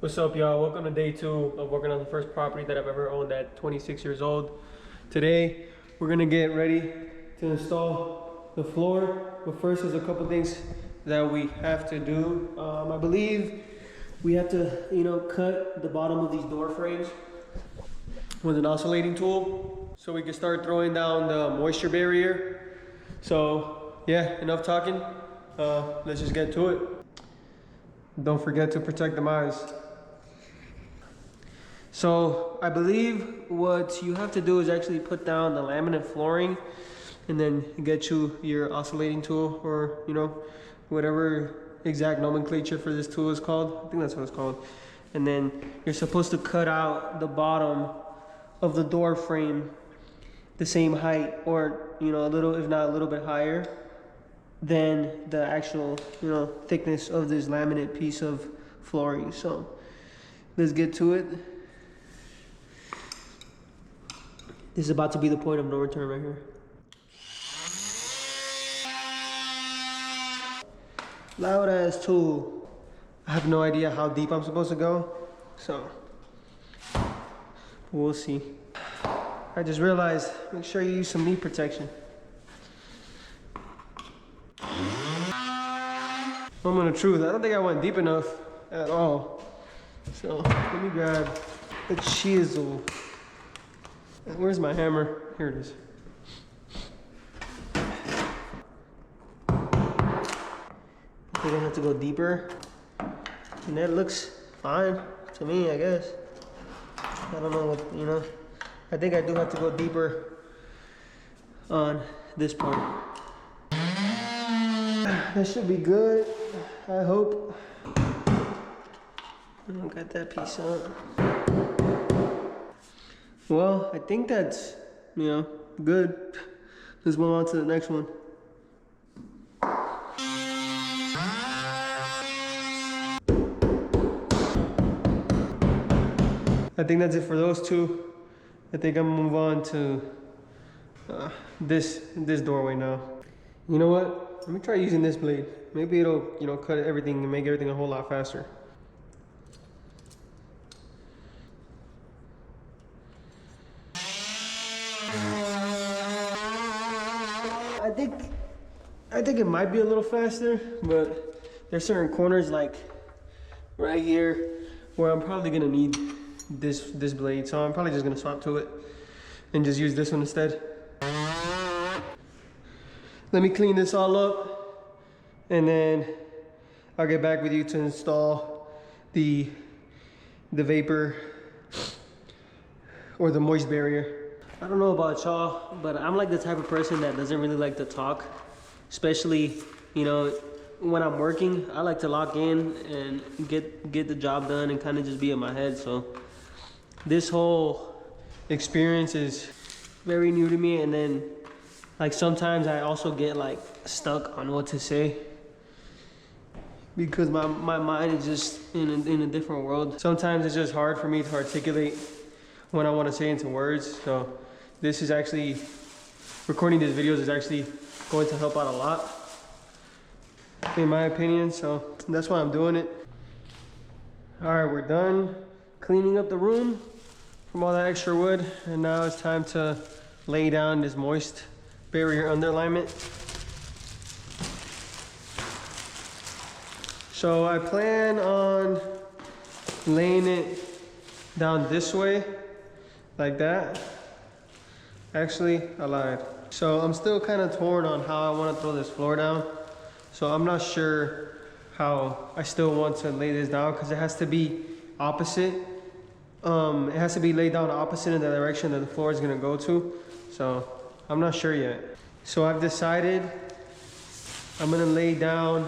What's up, y'all? Welcome to day 2 of working on the first property that I've ever owned at 26 years old. Today, we're gonna get ready to install the floor. But first, there's a couple things that we have to do. I believe we have to, cut the bottom of these door frames with an oscillating tool so we can start throwing down the moisture barrier. So, yeah, enough talking. Let's just get to it. Don't forget to protect the eyes. So I believe what you have to do is actually put down the laminate flooring and then get your oscillating tool, or whatever exact nomenclature for this tool is called. I think that's what it's called. And then you're supposed to cut out the bottom of the door frame the same height, or a little, if not a little bit higher than the actual thickness of this laminate piece of flooring. So let's get to it. This is about to be the point of no return right here. Loud ass tool. I have no idea how deep I'm supposed to go, so we'll see. I just realized, make sure you use some knee protection. Moment of truth, I don't think I went deep enough at all. So let me grab the chisel. Where's my hammer? Here it is. I think I have to go deeper. And that looks fine to me, I guess. I don't know what, I think I do have to go deeper on this part. That should be good, I hope. I don't got that piece on. Well, I think that's, good. Let's move on to the next one. I think that's it for those two. I think I'm gonna move on to this doorway now. You know what? Let me try using this blade. Maybe it'll, cut everything and make everything a whole lot faster. I think it might be a little faster, but there's certain corners like right here where I'm probably gonna need this blade. So I'm probably just gonna swap to it and just use this one instead. Let me clean this all up and then I'll get back with you to install the vapor or the moist barrier. I don't know about y'all, but I'm like the type of person that doesn't really like to talk, especially, when I'm working. I like to lock in and get the job done and kind of just be in my head. So this whole experience is very new to me, and then like sometimes I also get like stuck on what to say because my mind is just in a different world. Sometimes it's just hard for me to articulate when I want to say into words. So this is actually, recording these videos is actually going to help out a lot, in my opinion. So that's why I'm doing it. All right, we're done cleaning up the room from all that extra wood, and now it's time to lay down this moist barrier underlayment. So I plan on laying it down this way, like that. Actually, I lied. So I'm still kind of torn on how I want to throw this floor down. So I'm not sure how I still want to lay this down, because it has to be opposite. It has to be laid down opposite in the direction that the floor is going to go to. So I'm not sure yet. So I've decided I'm going to lay down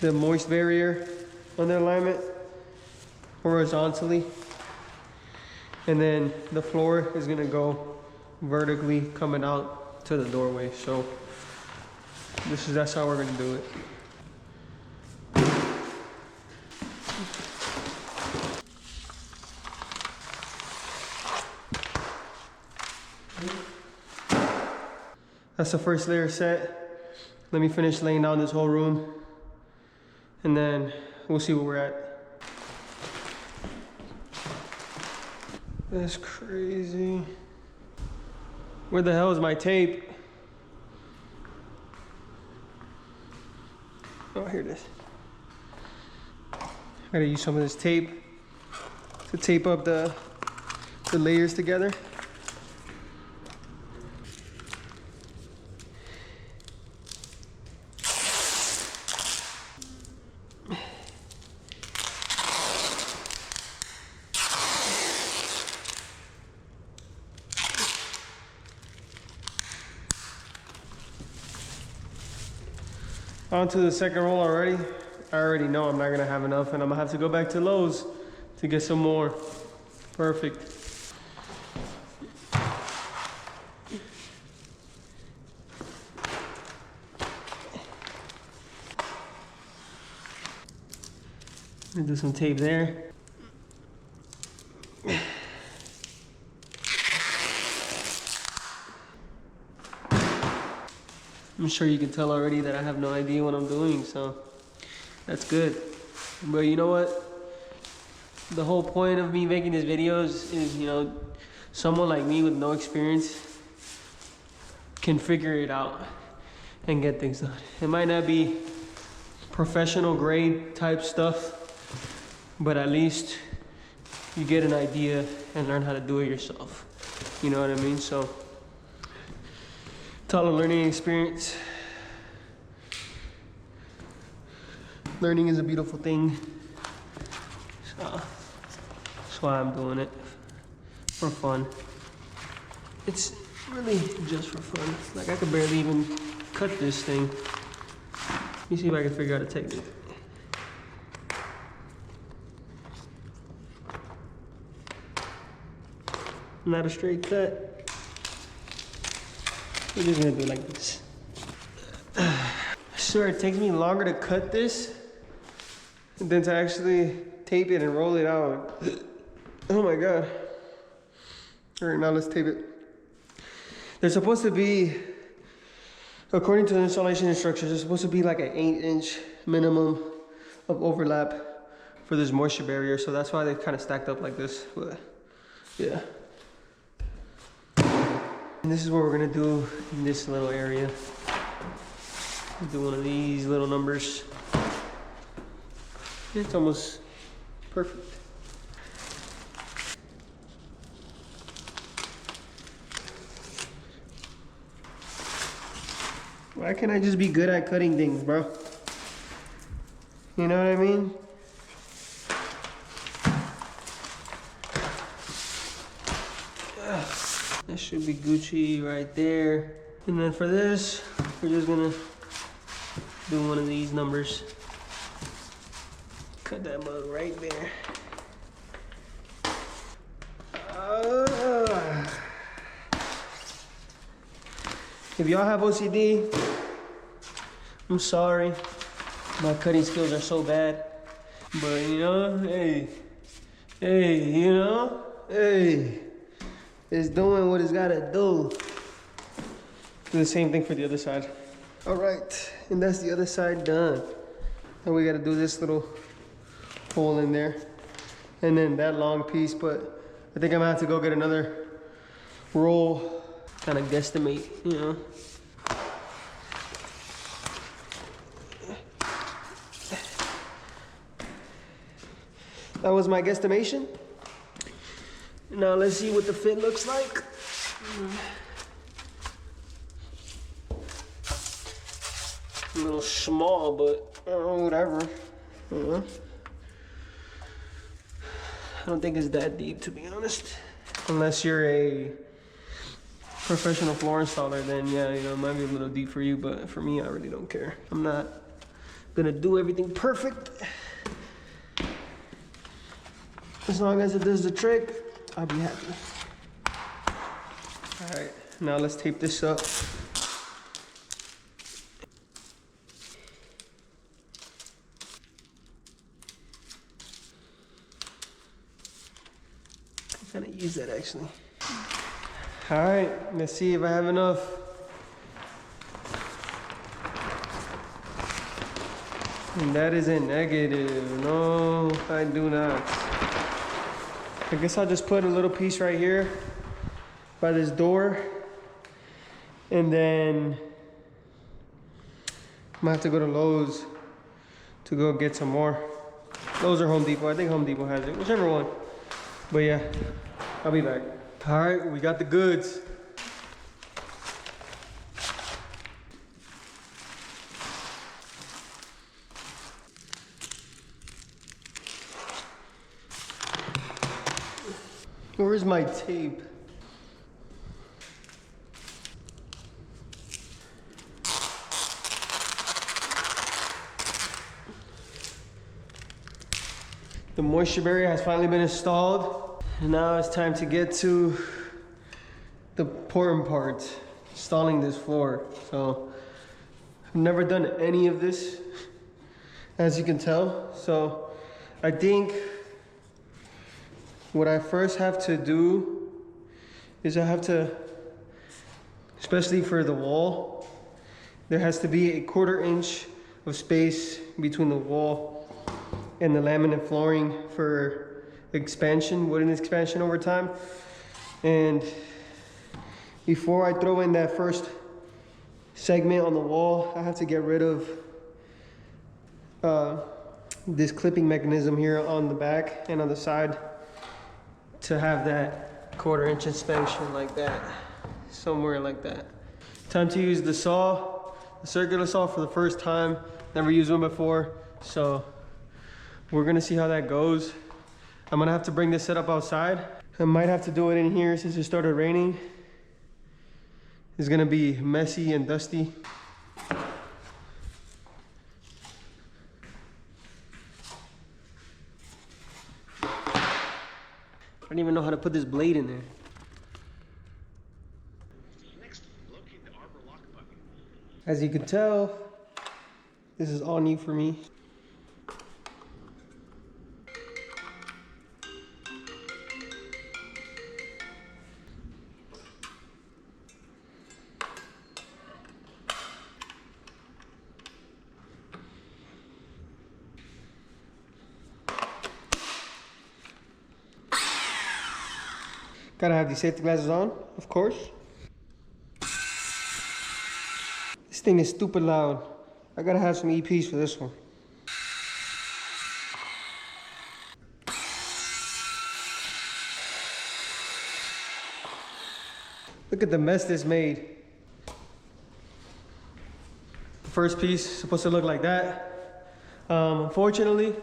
the moist barrier underlayment horizontally, and then the floor is gonna go vertically coming out to the doorway. So that's how we're gonna do it. That's the first layer set. Let me finish laying down this whole room, and then we'll see where we're at. That's crazy. Where the hell is my tape? Oh, here it is. I gotta use some of this tape to tape up the layers together. On to the second roll already. I already know I'm not gonna have enough and I'm gonna have to go back to Lowe's to get some more. Perfect. Gonna do some tape there. I'm sure you can tell already that I have no idea what I'm doing, so that's good. But you know what? The whole point of me making these videos is, you know, someone like me with no experience can figure it out and get things done. It might not be professional grade type stuff, but at least you get an idea and learn how to do it yourself. You know what I mean? So it's all a learning experience. Learning is a beautiful thing. So that's why I'm doing it, for fun. It's really just for fun. Like, I could barely even cut this thing. Let me see if I can figure out a technique. Not a straight cut. We're just gonna do it like this. Sure, it takes me longer to cut this than to actually tape it and roll it out. Oh my God. All right, now let's tape it. There's supposed to be, according to the installation instructions, there's supposed to be like an 8-inch minimum of overlap for this moisture barrier. So that's why they kind of stacked up like this. But yeah. And this is what we're gonna do in this little area. We'll do one of these little numbers. It's almost perfect. Why can't I just be good at cutting things, bro? You know what I mean? That should be Gucci right there. And then for this, we're just gonna do one of these numbers. Cut that mug right there. If y'all have OCD, I'm sorry. My cutting skills are so bad. But you know, hey, you know, hey. It's doing what it's gotta do. Do the same thing for the other side. All right, and that's the other side done. Now we gotta do this little hole in there. And then that long piece, but I think I'm gonna have to go get another roll, kind of guesstimate, you know. That was my guesstimation. Now let's see what the fit looks like. A little small, but whatever. I don't think it's that deep, to be honest. Unless you're a professional floor installer, then yeah, you know, it might be a little deep for you, but for me, I really don't care. I'm not gonna do everything perfect. As long as it does the trick, I'll be happy. All right, now let's tape this up. I'm gonna use that actually. All right, let's see if I have enough. And that is a negative. No, I do not. I guess I'll just put a little piece right here by this door. And then I'm gonna have to go to Lowe's to go get some more. Lowe's or Home Depot. I think Home Depot has it, whichever one. But yeah, I'll be back. All right, we got the goods. Where's my tape? The moisture barrier has finally been installed. And now it's time to get to the important part, installing this floor. So I've never done any of this, as you can tell. So I think what I first have to do is I have to, especially for the wall, there has to be a 1/4 inch of space between the wall and the laminate flooring for expansion, wooden expansion over time. And before I throw in that first segment on the wall, I have to get rid of this clipping mechanism here on the back and on the side to have that 1/4 inch expansion like that, somewhere like that. Time to use the saw, the circular saw for the first time. Never used one before, so we're gonna see how that goes. I'm gonna have to bring this setup outside. I might have to do it in here since it started raining. It's gonna be messy and dusty. I don't even know how to put this blade in there. Next, locate the arbor lock button. As you can tell, this is all new for me. Gotta have these safety glasses on, of course. This thing is stupid loud. I gotta have some EPs for this one. Look at the mess this made. The first piece is supposed to look like that. Unfortunately,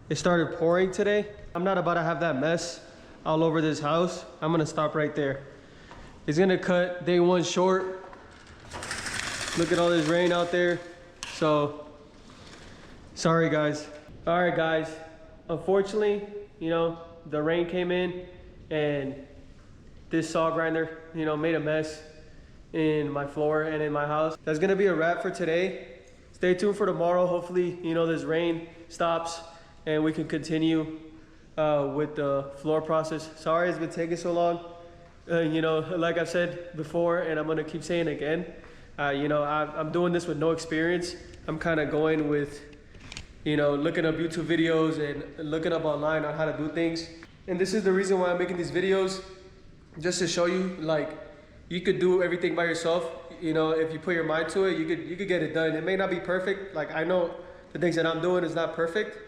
it started pouring today. I'm not about to have that mess all over this house. I'm gonna stop right there. It's gonna cut day one short. Look at all this rain out there. So, sorry guys. All right guys, unfortunately, you know, the rain came in and this saw grinder, you know, made a mess in my floor and in my house. That's gonna be a wrap for today. Stay tuned for tomorrow. Hopefully, you know, this rain stops and we can continue with the floor process. Sorry it's been taking so long. You know, like I've said before, and I'm gonna keep saying again, you know, I'm doing this with no experience. I'm kind of going with, you know, looking up YouTube videos and looking up online on how to do things. And this is the reason why I'm making these videos, just to show you, like, you could do everything by yourself. You know, if you put your mind to it, you could get it done. It may not be perfect. Like, I know the things that I'm doing is not perfect,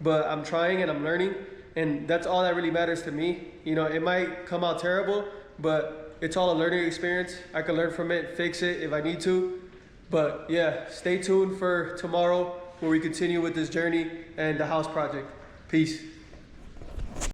but I'm trying and I'm learning. And that's all that really matters to me. You know, it might come out terrible, but it's all a learning experience. I can learn from it, fix it if I need to. But yeah, stay tuned for tomorrow where we continue with this journey and the house project. Peace.